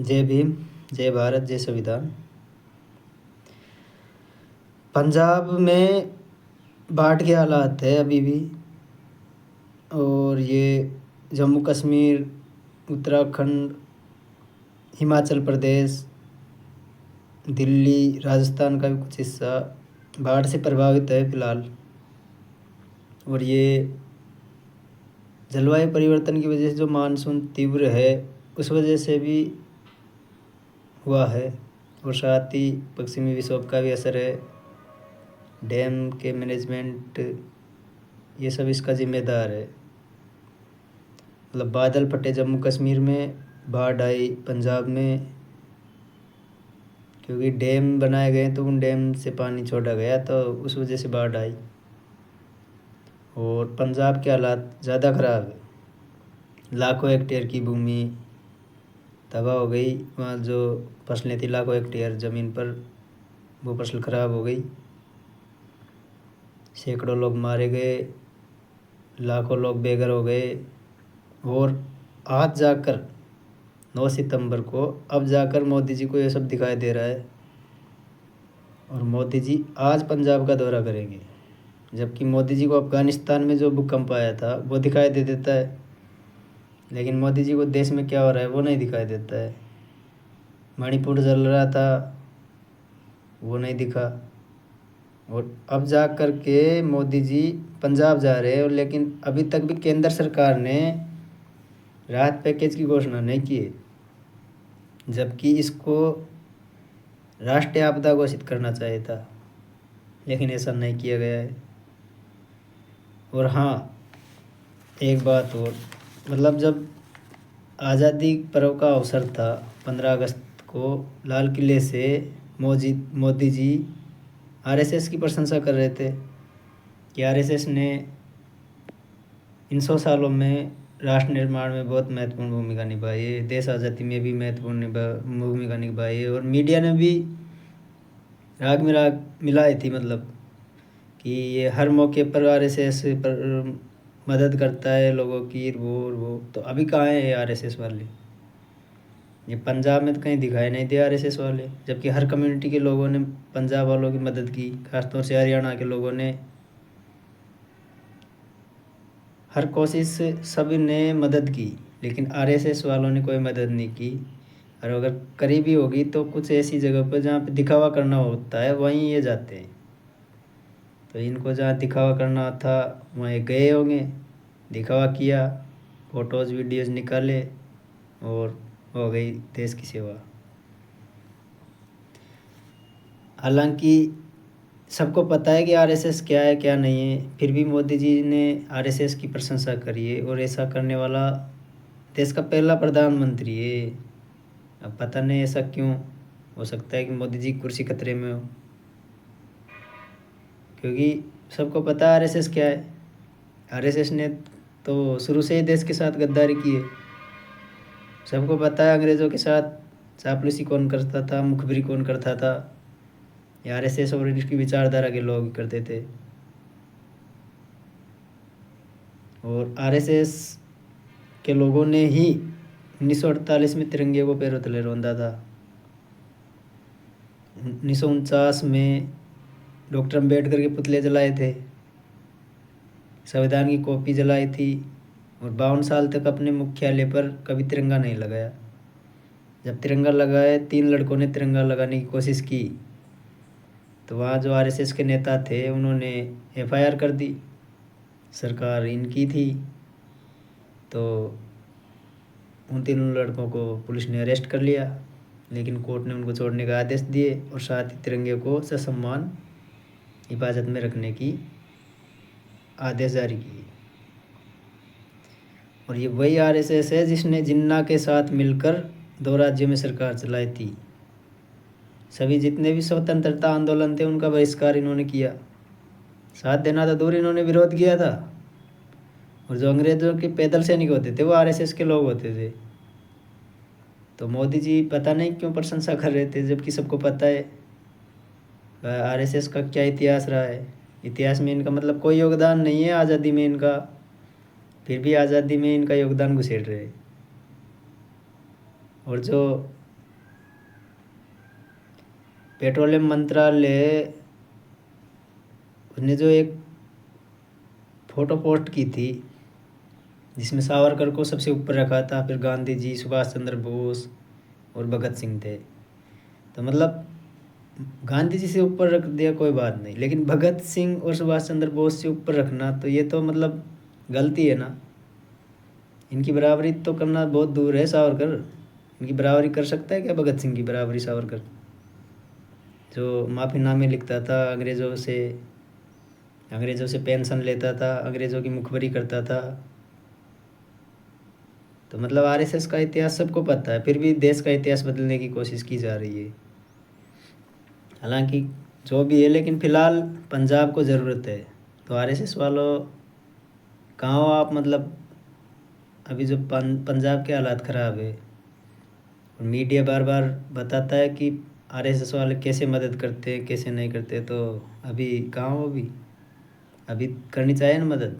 जय भीम, जय भारत, जय संविधान। पंजाब में बाढ़ के हालात है अभी भी। और ये जम्मू कश्मीर, उत्तराखंड, हिमाचल प्रदेश, दिल्ली, राजस्थान का भी कुछ हिस्सा बाढ़ से प्रभावित है फिलहाल। और ये जलवायु परिवर्तन की वजह से जो मानसून तीव्र है उस वजह से भी हुआ है। और साथ ही पश्चिमी विक्षोभ का भी असर है। डैम के मैनेजमेंट ये सब इसका जिम्मेदार है। मतलब बादल फटे जम्मू कश्मीर में, बाढ़ आई पंजाब में, क्योंकि डैम बनाए गए तो उन डैम से पानी छोड़ा गया तो उस वजह से बाढ़ आई। और पंजाब के हालात ज़्यादा ख़राब है। लाखों हेक्टेयर की भूमि तबाह हो गई। वहाँ जो फसलें थी लाखों हेक्टेयर ज़मीन पर, वो फसल ख़राब हो गई। सैकड़ों लोग मारे गए, लाखों लोग बेघर हो गए। और आज जाकर 9 सितंबर को अब जाकर मोदी जी को ये सब दिखाई दे रहा है। और मोदी जी आज पंजाब का दौरा करेंगे, जबकि मोदी जी को अफ़गानिस्तान में जो भूकंप आया था वो दिखाई दे देता है, लेकिन मोदी जी को देश में क्या हो रहा है वो नहीं दिखाई देता है। मणिपुर जल रहा था, वो नहीं दिखा। और अब जा कर के मोदी जी पंजाब जा रहे हैं, और लेकिन अभी तक भी केंद्र सरकार ने राहत पैकेज की घोषणा नहीं की है, जबकि इसको राष्ट्रीय आपदा घोषित करना चाहिए था, लेकिन ऐसा नहीं किया गया है। और हाँ, एक बात और, मतलब जब आज़ादी पर्व का अवसर था 15 अगस्त को, लाल किले से मोदी जी आरएसएस की प्रशंसा कर रहे थे कि आरएसएस ने इन 100 सालों में राष्ट्र निर्माण में बहुत महत्वपूर्ण भूमिका निभाई है, देश आज़ादी में भी महत्वपूर्ण भूमिका निभाई है। और मीडिया ने भी राग मिलाई थी, मतलब कि ये हर मौके पर आरएसएस पर मदद करता है लोगों की, वो तो अभी कहाँ है ये आरएसएस वाले? ये पंजाब में तो कहीं दिखाई नहीं दे आरएसएस वाले, जबकि हर कम्युनिटी के लोगों ने पंजाब वालों की मदद की, खासतौर से हरियाणा के लोगों ने। हर कोशिश से सभी ने मदद की, लेकिन आरएसएस वालों ने कोई मदद नहीं की। और अगर करीबी होगी तो कुछ ऐसी जगह पर जहाँ पे दिखावा करना होता है वहीं ये जाते हैं। तो इनको जहाँ दिखावा करना था वहीं गए होंगे, दिखावा किया, फ़ोटोज़ वीडियोज़ निकाले और हो गई देश की सेवा। हालांकि सबको पता है कि आरएसएस क्या है क्या नहीं है, फिर भी मोदी जी ने आरएसएस की प्रशंसा करी है। और ऐसा करने वाला देश का पहला प्रधानमंत्री है। अब पता नहीं ऐसा क्यों, हो सकता है कि मोदी जी की कुर्सी खतरे में हो, क्योंकि सबको पता है आरएसएस क्या है। आरएसएस ने तो शुरू से ही देश के साथ गद्दारी की है। सबको पता है अंग्रेज़ों के साथ चापलूसी कौन करता था, मुखबिरी कौन करता था। ये आरएसएस और इसकी विचारधारा के लोग करते थे। और आरएसएस के लोगों ने ही 1948 में तिरंगे को पैरों तले रौंदा था। 1949 में डॉक्टर अम्बेडकर के पुतले जलाए थे, संविधान की कॉपी जलाई थी। और 52 साल तक अपने मुख्यालय पर कभी तिरंगा नहीं लगाया। जब तिरंगा लगाए, 3 लड़कों ने तिरंगा लगाने की कोशिश की तो वहाँ जो आरएसएस के नेता थे उन्होंने एफआईआर कर दी, सरकार इनकी थी। तो उन 3 लड़कों को पुलिस ने अरेस्ट कर लिया, लेकिन कोर्ट ने उनको छोड़ने का आदेश दिए और साथ ही तिरंगे को ससम्मान हिफाजत में रखने की आदेश जारी किए। और ये वही आरएसएस है जिसने जिन्ना के साथ मिलकर 2 राज्यों में सरकार चलाई थी। सभी जितने भी स्वतंत्रता आंदोलन थे उनका बहिष्कार इन्होंने किया। साथ देना तो दूर, इन्होंने विरोध किया था। और जो अंग्रेज़ों के पैदल सैनिक होते थे वो आरएसएस के लोग होते थे। तो मोदी जी पता नहीं क्यों प्रशंसा कर रहे थे, जबकि सबको पता है आरएसएस का क्या इतिहास रहा है। इतिहास में इनका मतलब कोई योगदान नहीं है आज़ादी में इनका, फिर भी आज़ादी में इनका योगदान घुसेड़ रहे। और जो पेट्रोलियम मंत्रालय उसने जो एक फ़ोटो पोस्ट की थी जिसमें सावरकर को सबसे ऊपर रखा था, फिर गांधी जी, सुभाष चंद्र बोस और भगत सिंह थे। तो मतलब गांधी जी से ऊपर रख दिया कोई बात नहीं, लेकिन भगत सिंह और सुभाष चंद्र बोस से ऊपर रखना तो ये तो मतलब गलती है ना। इनकी बराबरी तो करना बहुत दूर है। सावरकर इनकी बराबरी कर सकता है क्या? भगत सिंह की बराबरी सावरकर, जो माफ़ीनामे लिखता था अंग्रेज़ों से पेंशन लेता था, अंग्रेज़ों की मुखबरी करता था। तो मतलब आरएसएस का इतिहास सबको पता है, फिर भी देश का इतिहास बदलने की कोशिश की जा रही है। हालांकि जो भी है, लेकिन फ़िलहाल पंजाब को ज़रूरत है। तो आरएसएस वालों, कहाँ हो आप? मतलब अभी जो पंजाब के हालात ख़राब है और मीडिया बार बार बताता है कि आरएसएस वाले कैसे मदद करते हैं कैसे नहीं करते, तो अभी कहाँ हो? अभी करनी चाहिए ना मदद।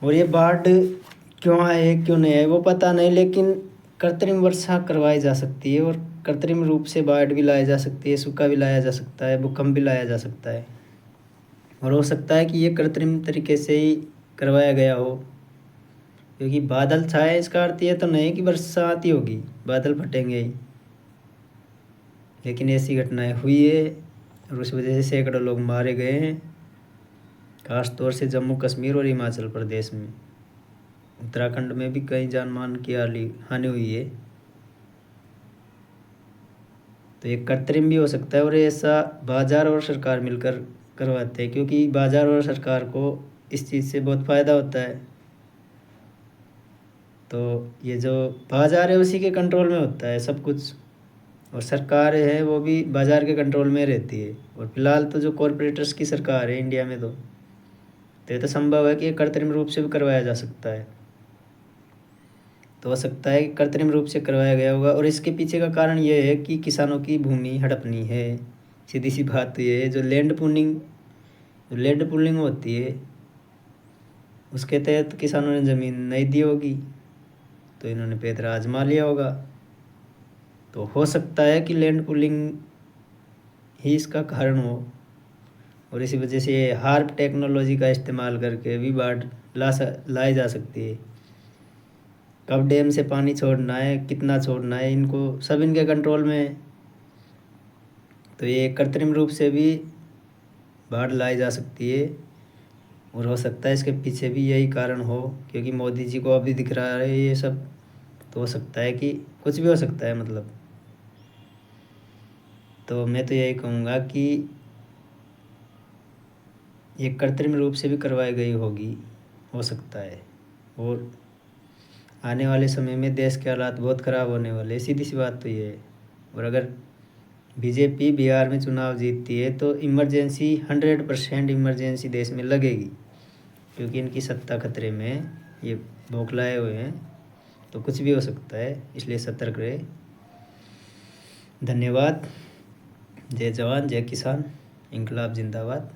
और ये बाढ़ क्यों आए क्यों नहीं आए वो पता नहीं, लेकिन कृत्रिम वर्षा करवाई जा सकती है और कृत्रिम रूप से बाढ़ भी लाया जा सकती है, सूखा भी लाया जा सकता है, भूकंप भी लाया जा सकता है। और हो सकता है कि ये कृत्रिम तरीके से ही करवाया गया हो, क्योंकि बादल छाए इसका अर्थ ये तो नहीं कि वर्षा आती होगी, बादल फटेंगे ही। लेकिन ऐसी घटनाएं हुई है और उस वजह से सैकड़ों लोग मारे गए हैं, खास तौर से जम्मू कश्मीर और हिमाचल प्रदेश में। उत्तराखंड में भी कई जान मान की हानि हुई है। तो ये कृत्रिम भी हो सकता है और ऐसा बाज़ार और सरकार मिलकर करवाते हैं, क्योंकि बाज़ार और सरकार को इस चीज़ से बहुत फ़ायदा होता है। तो ये जो बाज़ार है उसी के कंट्रोल में होता है सब कुछ, और सरकार है वो भी बाज़ार के कंट्रोल में रहती है। और फिलहाल तो जो कॉरपोरेटर्स की सरकार है इंडिया में, तो ये तो संभव है कि ये कृत्रिम रूप से भी करवाया जा सकता है। तो हो सकता है कि कृत्रिम रूप से करवाया गया होगा, और इसके पीछे का कारण ये है कि किसानों की भूमि हड़पनी है। सीधी सी बात तो ये है, जो लैंड पुलिंग होती है उसके तहत किसानों ने ज़मीन नहीं दी होगी, तो इन्होंने पैतरा आजमा लिया होगा। तो हो सकता है कि लैंड पुलिंग ही इसका कारण हो, और इसी वजह से हार्प टेक्नोलॉजी का इस्तेमाल करके भी बाढ़ लाई जा सकती है। कब डैम से पानी छोड़ना है, कितना छोड़ना है, इनको सब इनके कंट्रोल में है। तो ये कृत्रिम रूप से भी बाढ़ लाई जा सकती है, और हो सकता है इसके पीछे भी यही कारण हो, क्योंकि मोदी जी को अभी दिख रहा है ये सब। तो हो सकता है कि कुछ भी हो सकता है मतलब। तो मैं तो यही कहूँगा कि ये कृत्रिम रूप से भी करवाई गई होगी, हो सकता है। और आने वाले समय में देश के हालात बहुत ख़राब होने वाले, सीधी सी बात तो ये है। और अगर बीजेपी बिहार में चुनाव जीतती है तो इमरजेंसी 100% इमरजेंसी देश में लगेगी, क्योंकि इनकी सत्ता खतरे में है, ये बौखलाए हुए हैं। तो कुछ भी हो सकता है, इसलिए सतर्क रहे। धन्यवाद। जय जवान जय किसान, इंकलाब जिंदाबाद।